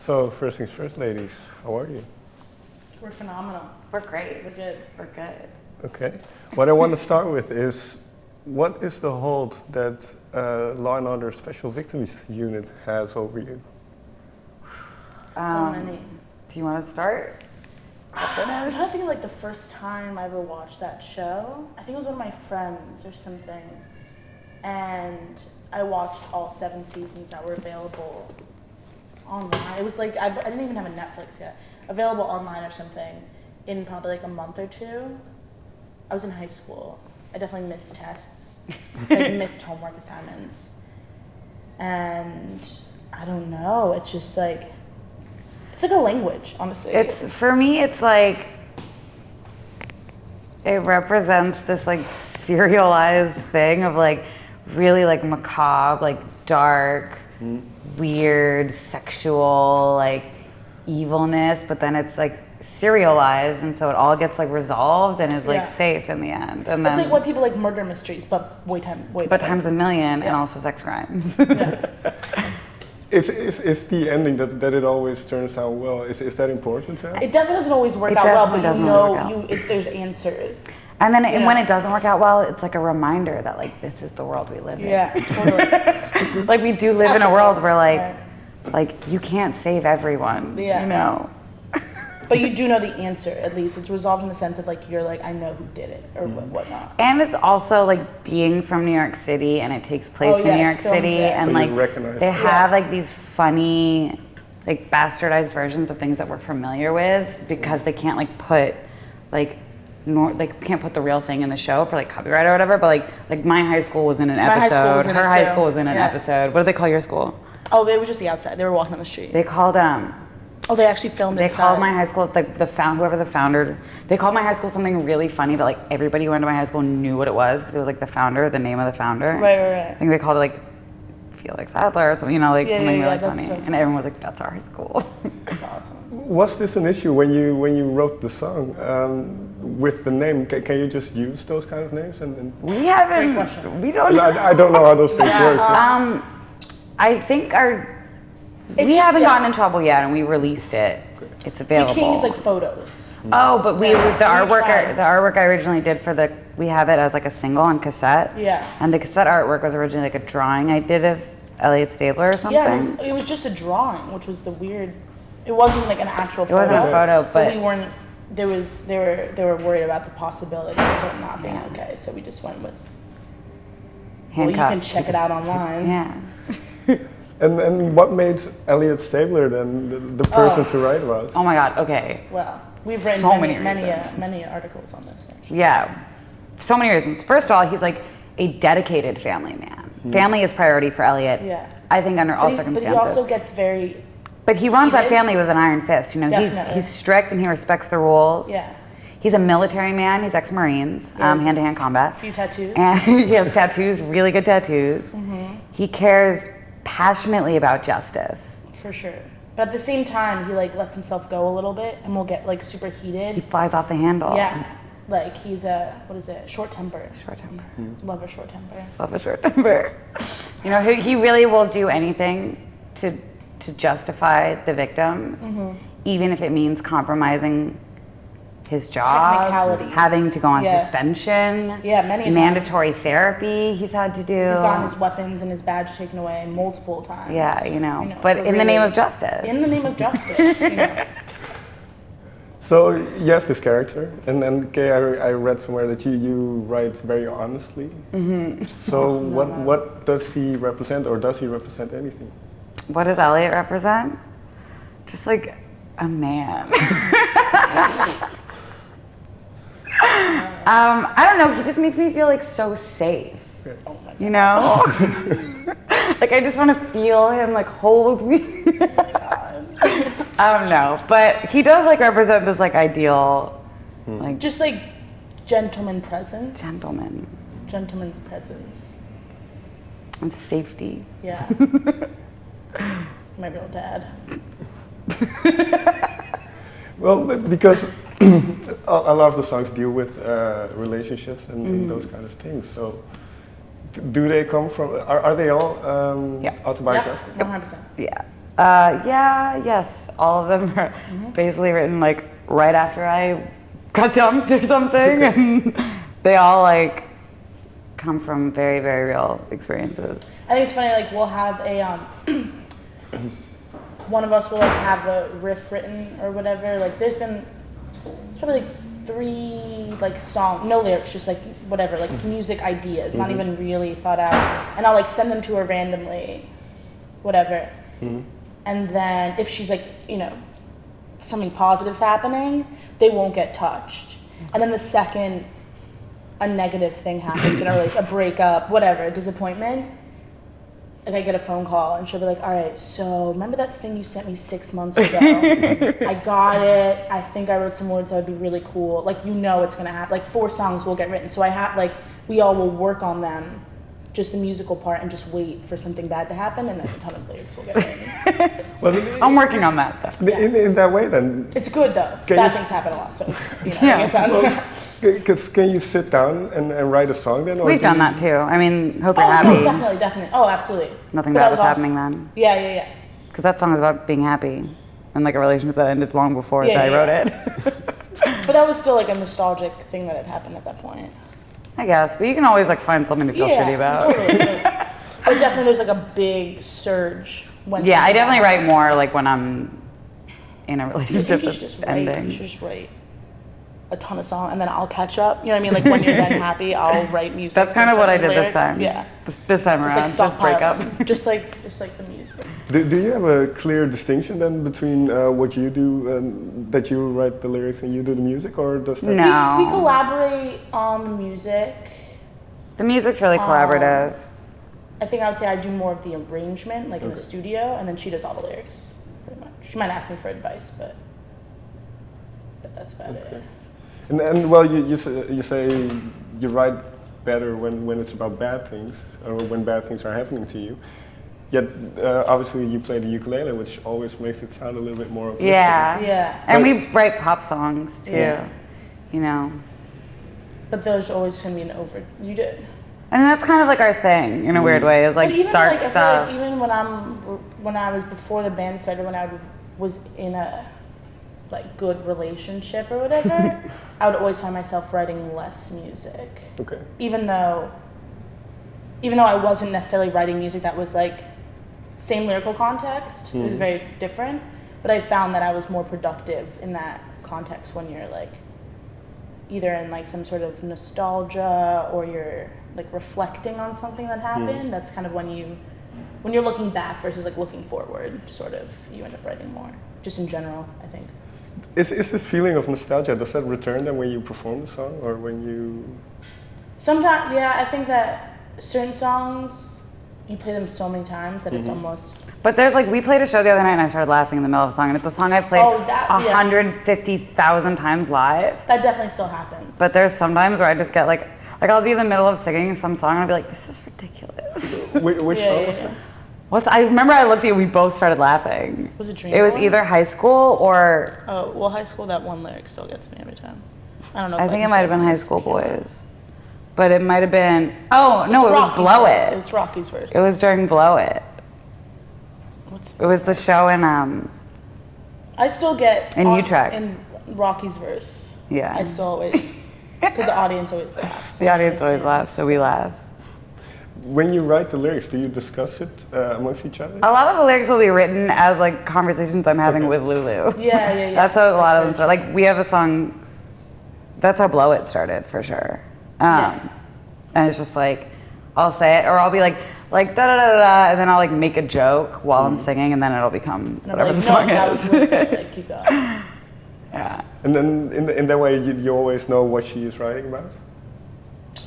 So first things first, ladies, how are you? We're phenomenal. We're great. We're good. We're good. Okay. What I want to start with is, what is the hold that Law and Order Special Victims Unit has over you? So many. Do you want to start? I'm trying to think of like the first time I ever watched that show. I think it was one of my friends or something. And I watched all 7 seasons that were available online. It was like, I didn't even have a Netflix yet. Available online or something in probably like a month or 2. I was in high school. I definitely missed tests. I missed homework assignments. And I don't know, it's just like, it's like a language, honestly. For me, it's like, it represents this like serialized thing of like really like macabre, like dark, weird, sexual, like evilness, but then it's like serialized, and so it all gets like resolved and is like safe in the end. And it's then like what people like murder mysteries, but way but times a million, and also sex crimes. Is the ending that it always turns out well, is that important to have? It definitely doesn't always work out well, but you know there's answers. And then when it doesn't work out well, it's like a reminder that like this is the world we live in. Yeah, totally. Like we do live in a world where like you can't save everyone. Yeah. You know. But you do know the answer, at least. It's resolved in the sense of like, you're like, I know who did it, or whatnot. And it's also like being from New York City, and it takes place in New York City, and so like they have like these funny, like bastardized versions of things that we're familiar with, because they can't like put like they can't put the real thing in the show for like copyright or whatever. But like my high school was in an episode. Her high school was in an episode. What do they call your school? Oh, they were just the outside. They were walking on the street. They called Oh, they actually filmed it. They called my high school, like whoever the founder, they called my high school something really funny that like everybody who went to my high school knew what it was, because it was like the founder, the name of the founder. Right. I think they called it like Felix Adler or something, you know, like something really funny. So and everyone was like, that's our high school. That's awesome. Was this an issue when you wrote the song with the name? Can you just use those kind of names? And we haven't, we don't know. I don't know how those things work. I think we haven't gotten in trouble yet, and we released it. It's available. You can't use like photos. Oh, but the artwork I originally did we have it as like a single on cassette. Yeah. And the cassette artwork was originally like a drawing I did of Elliot Stabler or something. Yeah, it was just a drawing, which was the weird. It wasn't like an actual photo. It wasn't a photo, but we weren't. They were worried about the possibility of it not being okay, so we just went with handcuffs. Well, you can check it out online. Yeah. And what made Elliot Stabler then the person to write about? Oh my God. Okay. Well, we've written so many articles on this. Actually. Yeah, so many reasons. First of all, he's like a dedicated family man. Family is priority for Elliot. Yeah. I think under all circumstances. But he also gets very. But he runs that family with an iron fist. You know, he's strict and he respects the rules. Yeah. He's a military man. He's ex-Marines, hand-to-hand combat. A few tattoos. And he has tattoos, really good tattoos. Mm-hmm. He cares passionately about justice. For sure. But at the same time, he like lets himself go a little bit, and will get like super heated. He flies off the handle. Yeah. Like he's short temper. Short temper. Love a short temper. Love a short temper. You know, he really will do anything to justify the victims, even if it means compromising his job, technicalities, having to go on suspension, many mandatory times. Therapy he's had to do. He's gotten his weapons and his badge taken away multiple times. Yeah, you know but in the name of justice. In the name of justice, you know. So you have this character, and then Kay, I read somewhere that you write very honestly. Mm-hmm. So what does he represent, or does he represent anything? What does Elliot represent? Just like a man. I don't know, he just makes me feel like so safe. You know? Like I just want to feel him like hold me. I don't know, but he does like represent this like ideal, like just like gentleman presence. Gentleman's presence. And safety. Yeah. It's my real dad. Well, because a lot of the songs deal with relationships and those kind of things. So, do they come from? Are they all autobiographical? Yeah, 100%. Yeah. Yes, all of them are basically written like right after I got dumped or something, and they all like come from very, very real experiences. I think it's funny, like we'll have a one of us will like have a riff written or whatever. Like there's probably like 3 like no lyrics, just like whatever, like music ideas, not even really thought out. And I'll like send them to her randomly, whatever. And then if she's like, you know, something positive's happening, they won't get touched. And then the second a negative thing happens, or like a breakup, whatever, a disappointment, like I get a phone call and she'll be like, all right, so remember that thing you sent me 6 months ago? I got it. I think I wrote some words that would be really cool. Like, you know it's gonna happen. Like 4 songs will get written. So I have, like, we all will work on them, just the musical part, and just wait for something bad to happen, and then a ton of lyrics will get written. Well, I'm working on that though. In that way then. It's good though. Bad things happen a lot, so it's, you know, Yeah. it's done. Because can you sit down and write a song then? Or We've done that too. I mean, Hope You're Oh, Happy. no, definitely. Oh, absolutely. Nothing But bad that was awesome. happening then. Yeah. Because that song is about being happy and like a relationship that ended long before Yeah, that I yeah, wrote yeah. it. But that was still like a nostalgic thing that had happened at that point. I guess, but you can always like find something to feel shitty about. Totally. But definitely there's like a big surge when Yeah, I something definitely happens. write more like when I'm in a I relationship think you should that's just write, ending. you should just write a ton of songs and then I'll catch up. You know what I mean? Like when you're then happy, I'll write music. That's kind for of what I certain did this lyrics. time. Yeah. This time around, Just like just break up. stockpile them. just like the music. Do you have a clear distinction then between what you do and that you write the lyrics and you do the music, or does that? No. We collaborate on the music. The music's really collaborative. I think I would say I do more of the arrangement, like in the studio, and then she does all the lyrics, pretty much. She might ask me for advice, but that's about it. And well, you say you write better when it's about bad things, or when bad things are happening to you. Yet obviously you play the ukulele, which always makes it sound a little bit more uplifting. Yeah. And we write pop songs too, Yeah. you know. But there's always gonna be an you did. And that's kind of like our thing in a weird way, is like But even dark like, I feel stuff. like even when I was before the band started, when I was in a like good relationship or whatever, I would always find myself writing less music. Okay. Even though I wasn't necessarily writing music that was like same lyrical context, it was very different. But I found that I was more productive in that context when you're like either in like some sort of nostalgia or you're like reflecting on something that happened. That's kind of when you're looking back versus like looking forward, sort of, you end up writing more. Just in general, I think. Is this feeling of nostalgia, does that return then when you perform the song, or when you? Sometimes, yeah, I think that certain songs, you play them so many times that it's almost. But there's like, we played a show the other night and I started laughing in the middle of a song, and it's a song I've played 150,000 times live. That definitely still happens. But there's sometimes where I just get like I'll be in the middle of singing some song and I'll be like, this is ridiculous. Which song was that? I remember I looked at you, we both started laughing. Was it Dream It was Boy? either High School or... Oh, well, High School, that one lyric still gets me every time. I don't know. I think it might have been High School Boys. But it might have been... Oh, no, it was Blow It It. was Rocky's verse. It was during Blow It. What's It was the show in... I still get In Utrecht. in Rocky's verse. Yeah. I still always, because the audience always laughs. The audience always laughs, so we laugh. When you write the lyrics, do you discuss it amongst each other? A lot of the lyrics will be written as like conversations I'm having with Lulu. Yeah. That's how a lot of them start. Like we have a song, that's how Blow It started for sure. And it's just like, I'll say it, or I'll be like da da da da, and then I'll like make a joke while I'm singing, and then it'll become And I'm whatever like, the song no, that is. was worth it. Like, keep going. Yeah. And then in that way, you always know what she is writing about?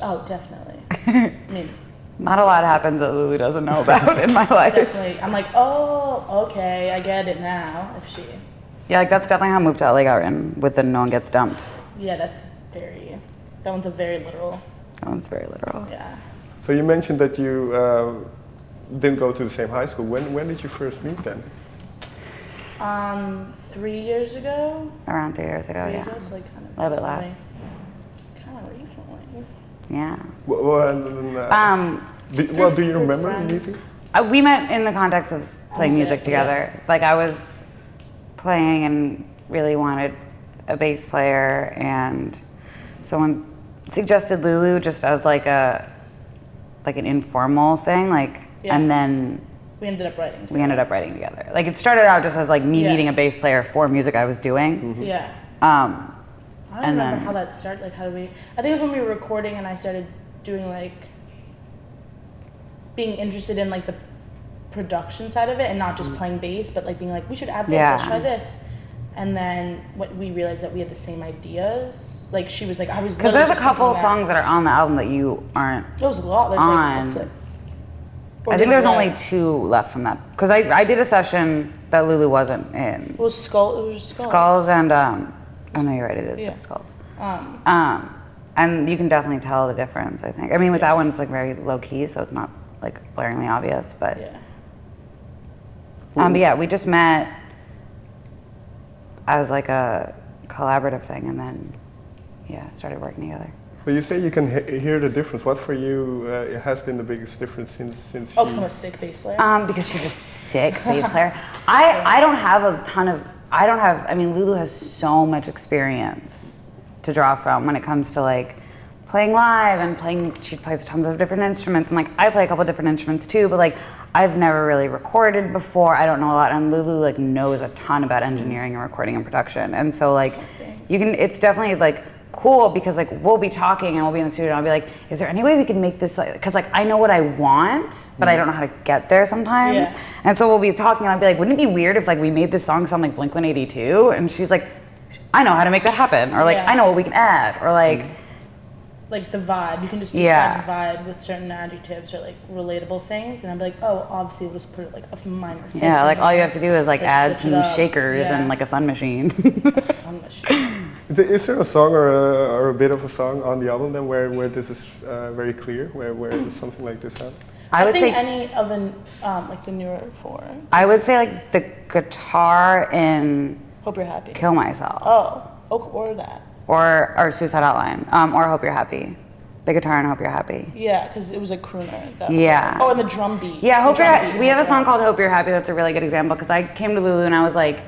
Oh, definitely. I mean, Not a lot happens that Lulu doesn't know about in my life. definitely. I'm like, oh, okay, I get it now. If she, Yeah, like that's definitely how Move to LA got written, with the No One Gets Dumped. yeah, that one's a very literal. That one's very literal. Yeah. So you mentioned that you didn't go to the same high school. When did you first meet then? 3 years ago. Around 3 years ago, Three yeah. years, like kind of A little bit recently. less. Kind of recently. Yeah. Well, Um, do you remember friends. meeting? We met in the context of playing music together. Yeah. Like I was playing and really wanted a bass player, and someone suggested Lulu just as like an informal thing, and then we ended up writing together. Like it started out just as like me needing a bass player for music I was doing. Yeah. I don't remember how that started. Like, how did we? I think it was when we were recording, and I started doing like being interested in like the production side of it, and not just playing bass, but like being like, we should add this. Let's try this. And then we realized that we had the same ideas. Like she was like, I was because there's a couple songs that are on the album that you aren't. There's a lot. There's on. I think there's only 2 left from that. Because I did a session that Lulu wasn't in. It was Skulls. Skulls and oh no, you're right. It is just Skulls. And you can definitely tell the difference. I think. I mean, with that one, it's like very low key, so it's not like blaringly obvious. But but yeah, we just met as like a collaborative thing, and then started working together. But you say you can hear the difference. What for you has been the biggest difference since because I'm a sick bass player? Because she's a sick bass player. I don't have a ton of, I mean, Lulu has so much experience to draw from when it comes to like playing live and she plays tons of different instruments, and like I play a couple different instruments too, but like I've never really recorded before. I don't know a lot, and Lulu like knows a ton about engineering and recording and production. And so like it's definitely like cool, because like we'll be talking and we'll be in the studio and I'll be like, is there any way we can make this like, because like I know what I want, but I don't know how to get there sometimes. And so we'll be talking and I'll be like, wouldn't it be weird if like we made this song sound like Blink-182? And she's like, I know how to make that happen, or like I know what we can add, or like the vibe. You can just describe the vibe with certain adjectives or like relatable things, and I'm like, oh, obviously we'll just put like a minor thing. Yeah, like all you have to do is like add some shakers and like a fun machine. Fun machine. Is there a song or a bit of a song on the album then where this is very clear, where something like this happens? I would say any of the like the newer 4. I would say like the guitar in Hope You're Happy. Kill Myself. Or that. Or Suicide Hotline. Or Hope You're Happy. The guitar in Hope You're Happy. Yeah, because it was a crooner. And the drum beat. Yeah, we have a song called Hope You're Happy that's a really good example, because I came to Lulu and I was like,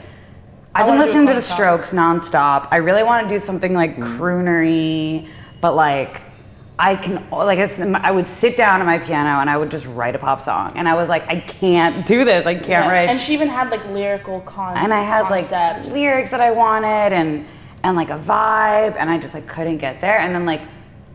I've been listening to the Strokes nonstop. I really want to do something like croonery, but like I can, like I would sit down at my piano and I would just write a pop song, and I was like, I can't do this. I can't write. And she even had like lyrical concepts. And I had like lyrics that I wanted and like a vibe, and I just like couldn't get there. And then like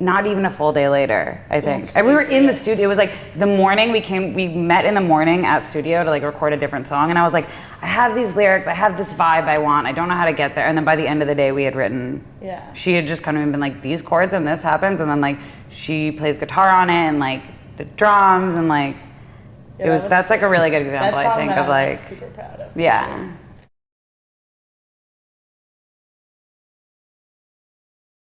not even a full day later, I think. And we were in the studio. It was like the morning we met in the morning at studio to like record a different song, and I was like, I have these lyrics, I have this vibe I want, I don't know how to get there. And then by the end of the day we had written, she had just kind of been like, these chords and this happens, and then like she plays guitar on it and like the drums, and like that's like a really good example, I think, of like super proud of. Yeah.